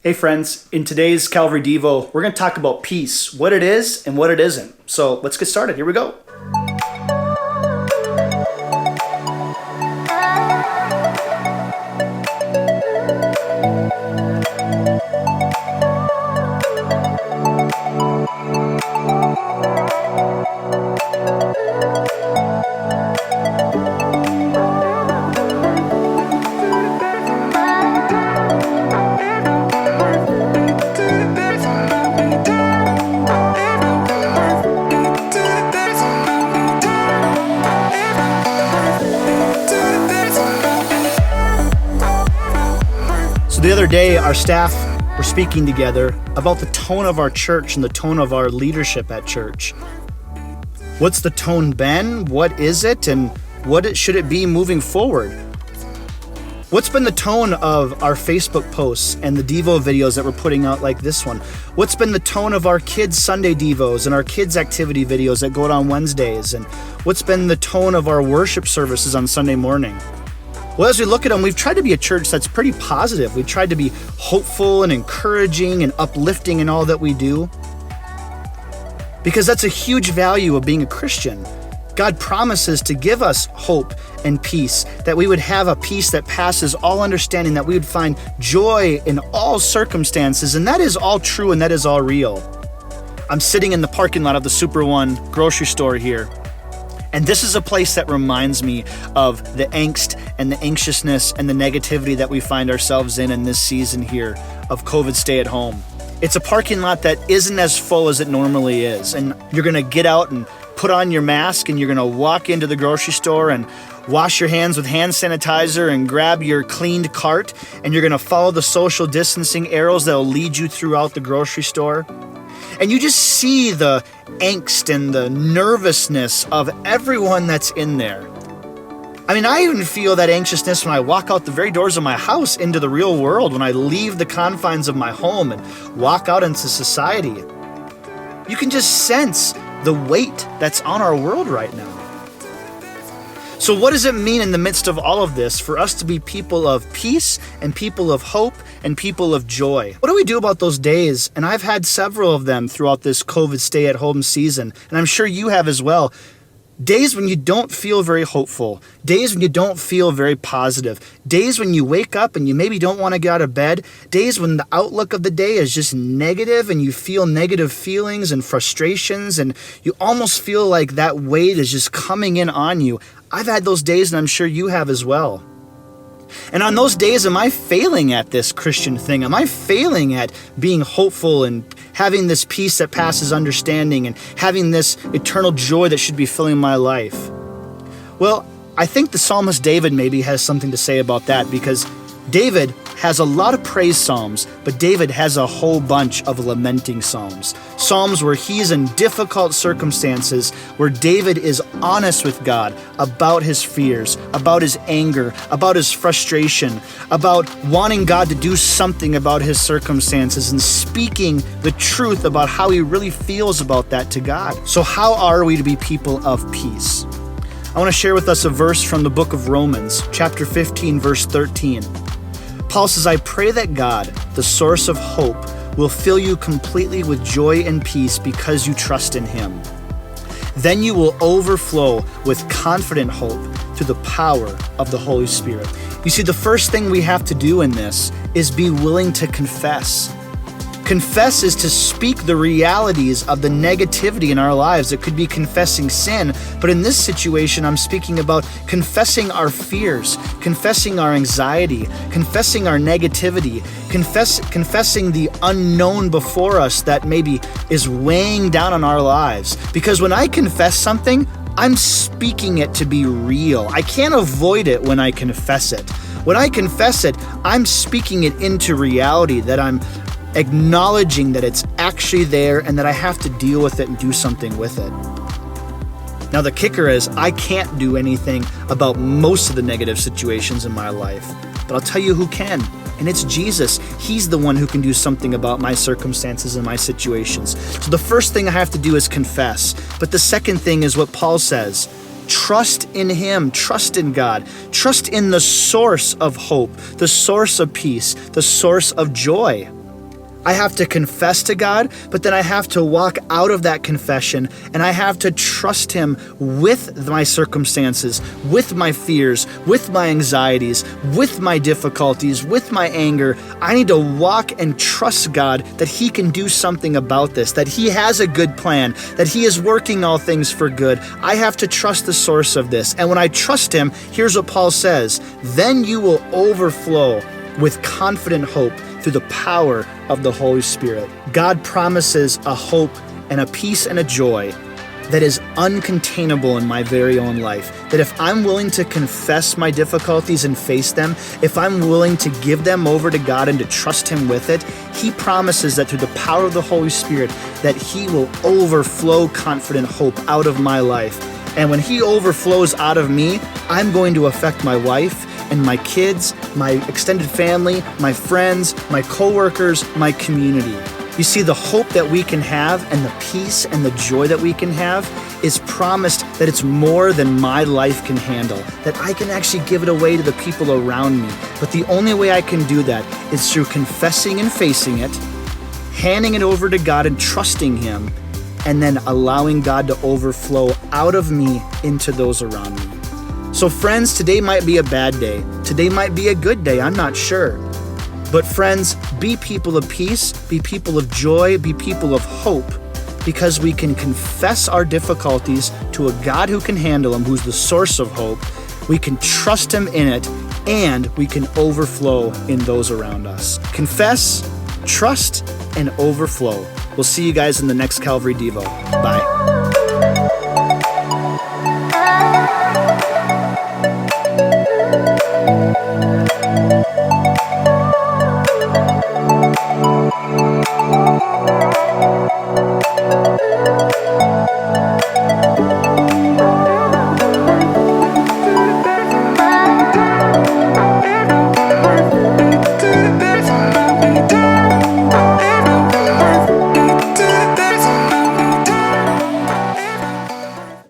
Hey friends, in today's Calvary Devo, we're going to talk about peace, what it is and what it isn't. So let's get started. Here we go. The other day, our staff were speaking together about the tone of our church and the tone of our leadership at church. What's the tone been? What is it? And what should it be moving forward? What's been the tone of our Facebook posts and the Devo videos that we're putting out like this one? What's been the tone of our kids' Sunday Devos and our kids' activity videos that go out on Wednesdays? And what's been the tone of our worship services on Sunday morning? Well, as we look at them, we've tried to be a church that's pretty positive. We've tried to be hopeful and encouraging and uplifting in all that we do, because that's a huge value of being a Christian. God promises to give us hope and peace, that we would have a peace that passes all understanding, that we would find joy in all circumstances, and that is all true and that is all real. I'm sitting in the parking lot of the Super One grocery store here. And this is a place that reminds me of the angst and the anxiousness and the negativity that we find ourselves in this season here of COVID stay at home. It's a parking lot that isn't as full as it normally is. And you're gonna get out and put on your mask and you're gonna walk into the grocery store and wash your hands with hand sanitizer and grab your cleaned cart, and you're gonna follow the social distancing arrows that'll lead you throughout the grocery store. And you just see the angst and the nervousness of everyone that's in there. I mean, I even feel that anxiousness when I walk out the very doors of my house into the real world, when I leave the confines of my home and walk out into society. You can just sense the weight that's on our world right now. So what does it mean in the midst of all of this for us to be people of peace and people of hope and people of joy? What do we do about those days? And I've had several of them throughout this COVID stay-at-home season, and I'm sure you have as well. Days when you don't feel very hopeful, days when you don't feel very positive, days when you wake up and you maybe don't want to get out of bed, days when the outlook of the day is just negative and you feel negative feelings and frustrations and you almost feel like that weight is just coming in on you. I've had those days and I'm sure you have as well. And on those days, am I failing at this Christian thing? Am I failing at being hopeful and having this peace that passes understanding and having this eternal joy that should be filling my life? Well, I think the psalmist David maybe has something to say about that, because David has a lot of praise psalms, but David has a whole bunch of lamenting psalms. Psalms where he's in difficult circumstances, where David is honest with God about his fears, about his anger, about his frustration, about wanting God to do something about his circumstances and speaking the truth about how he really feels about that to God. So how are we to be people of peace? I want to share with us a verse from the book of Romans, chapter 15, verse 13. Paul says, I pray that God, the source of hope, will fill you completely with joy and peace because you trust in him. Then you will overflow with confident hope through the power of the Holy Spirit. You see, the first thing we have to do in this is be willing to confess. Confess is to speak the realities of the negativity in our lives. It could be confessing sin, but in this situation, I'm speaking about confessing our fears, confessing our anxiety, confessing our negativity, confessing the unknown before us that maybe is weighing down on our lives. Because when I confess something, I'm speaking it to be real. I can't avoid it when I confess it. When I confess it, I'm speaking it into reality, that I'm acknowledging that it's actually there and that I have to deal with it and do something with it. Now the kicker is I can't do anything about most of the negative situations in my life, but I'll tell you who can, and it's Jesus. He's the one who can do something about my circumstances and my situations. So the first thing I have to do is confess, but the second thing is what Paul says. Trust in him, trust in God, trust in the source of hope, the source of peace, the source of joy. I have to confess to God, but then I have to walk out of that confession and I have to trust Him with my circumstances, with my fears, with my anxieties, with my difficulties, with my anger. I need to walk and trust God that He can do something about this, that He has a good plan, that He is working all things for good. I have to trust the source of this. And when I trust Him, here's what Paul says, then you will overflow with confident hope through the power of the Holy Spirit. God promises a hope and a peace and a joy that is uncontainable in my very own life. That if I'm willing to confess my difficulties and face them, if I'm willing to give them over to God and to trust Him with it, He promises that through the power of the Holy Spirit, that He will overflow confident hope out of my life. And when He overflows out of me, I'm going to affect my wife and my kids, my extended family, my friends, my coworkers, my community. You see, the hope that we can have and the peace and the joy that we can have is promised that it's more than my life can handle, that I can actually give it away to the people around me. But the only way I can do that is through confessing and facing it, handing it over to God and trusting Him, and then allowing God to overflow out of me into those around me. So friends, today might be a bad day. Today might be a good day, I'm not sure. But friends, be people of peace, be people of joy, be people of hope, because we can confess our difficulties to a God who can handle them, who's the source of hope. We can trust Him in it, and we can overflow in those around us. Confess, trust, and overflow. We'll see you guys in the next Calvary Devo. Bye.